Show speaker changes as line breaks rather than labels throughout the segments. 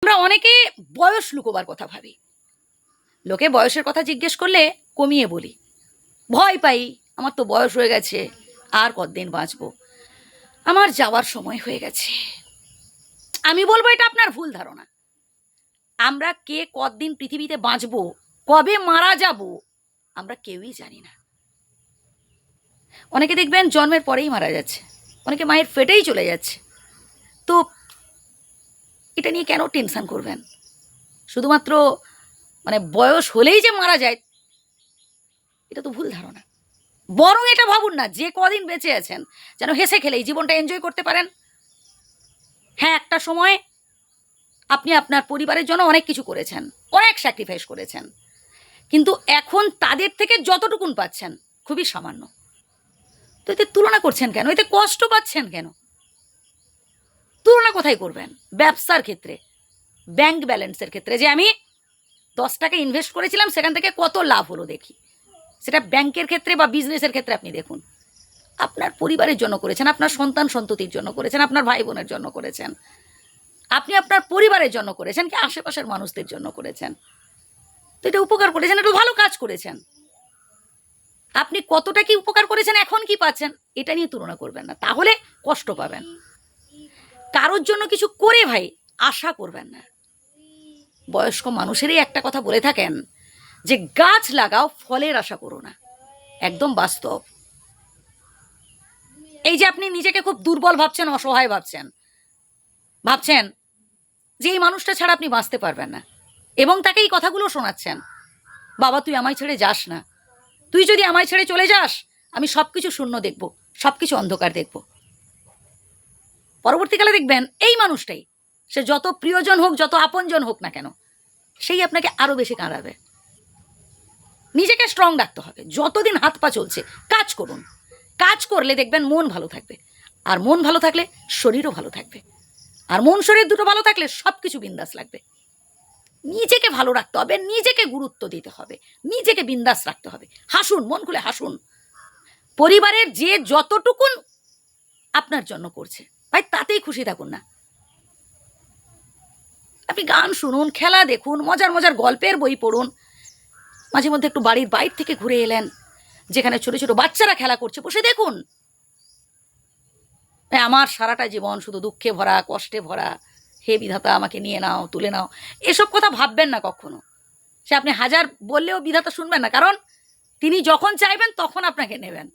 আমরা অনেকে বয়স লুকোবার কথা ভাবি। লোকে বয়সের কথা জিজ্ঞেস করলে কমিয়ে বলি, ভয় পাই, আমার তো বয়স হয়ে গেছে, আর কতদিন বাঁচবো, আমার যাওয়ার সময় হয়ে গেছে। আমি বলবো এটা আপনার ভুল ধারণা। আমরা কে কতদিন পৃথিবীতে বাঁচবো, কবে মারা যাব, আমরা কেউই জানি না। অনেকে দেখবেন জন্মের পরেই মারা যাচ্ছে, অনেকে মায়ের পেটেই চলে যাচ্ছে। তো এটা নিয়ে কেন টেনশন করবেন? শুধুমাত্র বয়স হলেই যে মারা যায়, এটা তো ভুল ধারণা। বরং এটা ভাবুন না, যে কদিন বেঁচে আছেন যেন হেসে খেলেই জীবনটা এনজয় করতে পারেন। হ্যাঁ, একটা সময় আপনি আপনার পরিবারের জন্য অনেক কিছু করেছেন, অনেক স্যাক্রিফাইস করেছেন, কিন্তু এখন তাদের থেকে যতটুকুন পাচ্ছেন খুবই সামান্য। তো এতে তুলনা করছেন কেন? এতে কষ্ট পাচ্ছেন কেন? তুলনা কোথায় করবেন? ব্যবসার ক্ষেত্রে, ব্যাংক ব্যালেন্সের ক্ষেত্রে, যে আমি 10 টাকা ইনভেস্ট করেছিলাম, সেখান থেকে কত লাভ হলো দেখি। সেটা ব্যাংকের ক্ষেত্রে বা বিজনেসের ক্ষেত্রে আপনি দেখুন। আপনার পরিবারের জন্য করেছেন, আপনার সন্তান সন্ততির জন্য করেছেন, আপনার ভাই বোনের জন্য করেছেন, আপনি আপনার পরিবারের জন্য করেছেন, কি আশেপাশের মানুষদের জন্য করেছেন। তো এটা উপকার করেছেন, একটু ভালো কাজ করেছেন। আপনি কতটা কি উপকার করেছেন, এখন কি পাচ্ছেন, এটা নিয়ে তুলনা করবেন না, তাহলে কষ্ট পাবেন। কারোর জন্য কিছু করে ভাই আশা করবেন না। বয়স্ক মানুষেরই একটা কথা বলে থাকেন যে গাছ লাগাও, ফলের আশা করো না। একদম বাস্তব। এই যে আপনি নিজেকে খুব দুর্বল ভাবছেন, অসহায় ভাবছেন যে এই মানুষটা ছাড়া আপনি বাঁচতে পারবেন না, এবং তাকে এই কথাগুলো শোনাচ্ছেন, বাবা তুই আমায় ছেড়ে যাস না, তুই যদি আমায় ছেড়ে চলে যাস আমি সব কিছু শূন্য দেখব, সব কিছু অন্ধকার দেখব। পরবর্তীকালে দেখবেন এই মানুষটাই, সে যত প্রিয়জন হোক, যত আপনজন হোক না কেন, সেই আপনাকে আরও বেশি কাঁদাবে। নিজেকে স্ট্রং রাখতে হবে। যতদিন হাত পা চলছে কাজ করুন। কাজ করলে দেখবেন মন ভালো থাকবে, আর মন ভালো থাকলে শরীরও ভালো থাকবে, আর মন শরীর দুটো ভালো থাকলে সব কিছু বিন্দাস লাগবে। নিজেকে ভালো রাখতে হবে, নিজেকে গুরুত্ব দিতে হবে, নিজেকে বিন্দাস রাখতে হবে। হাসুন, মন খুলে হাসুন। পরিবারের যে যতটুকুন আপনার জন্য করছে ভাই, তাতেই খুশি থাকুন না। আপনি গান শুনুন, খেলা দেখুন, মজার মজার গল্পের বই পড়ুন, মাঝে মধ্যে একটু বাড়ির বাইরে থেকে ঘুরে এলেন, যেখানে ছোট ছোট বাচ্চারা খেলা করছে, বসে দেখুন। আমার সারাটা জীবন শুধু দুঃখে ভরা, কষ্টে ভরা, হে বিধাতা আমাকে নিয়ে নাও, তুলে নাও, এসব কথা ভাববেন না কখনো। সে আপনি হাজার বললেও বিধাতা শুনবেন না, কারণ তিনি যখন চাইবেন তখন আপনাকে নেবেন।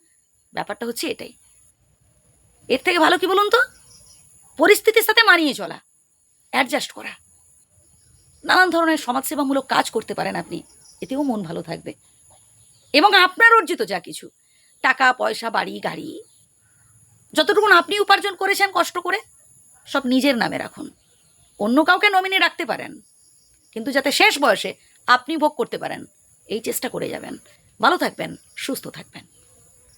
ব্যাপারটা হচ্ছে এটাই। এর থেকে ভালো কি বলুন তো? পরিস্থিতির সাথে মানিয়ে চলা, অ্যাডজাস্ট করা। নানান ধরনের সমাজসেবামূলক কাজ করতে পারেন আপনি, এতেও মন ভালো থাকবে। এবং আপনার অর্জিত যা কিছু টাকা পয়সা, বাড়ি গাড়ি, যতটুকুন আপনি উপার্জন করেছেন কষ্ট করে, সব নিজের নামে রাখুন। অন্য কাউকে নমিনি রাখতে পারেন, কিন্তু যাতে শেষ বয়সে আপনি ভোগ করতে পারেন, এই চেষ্টা করে যাবেন। ভালো থাকবেন, সুস্থ থাকবেন।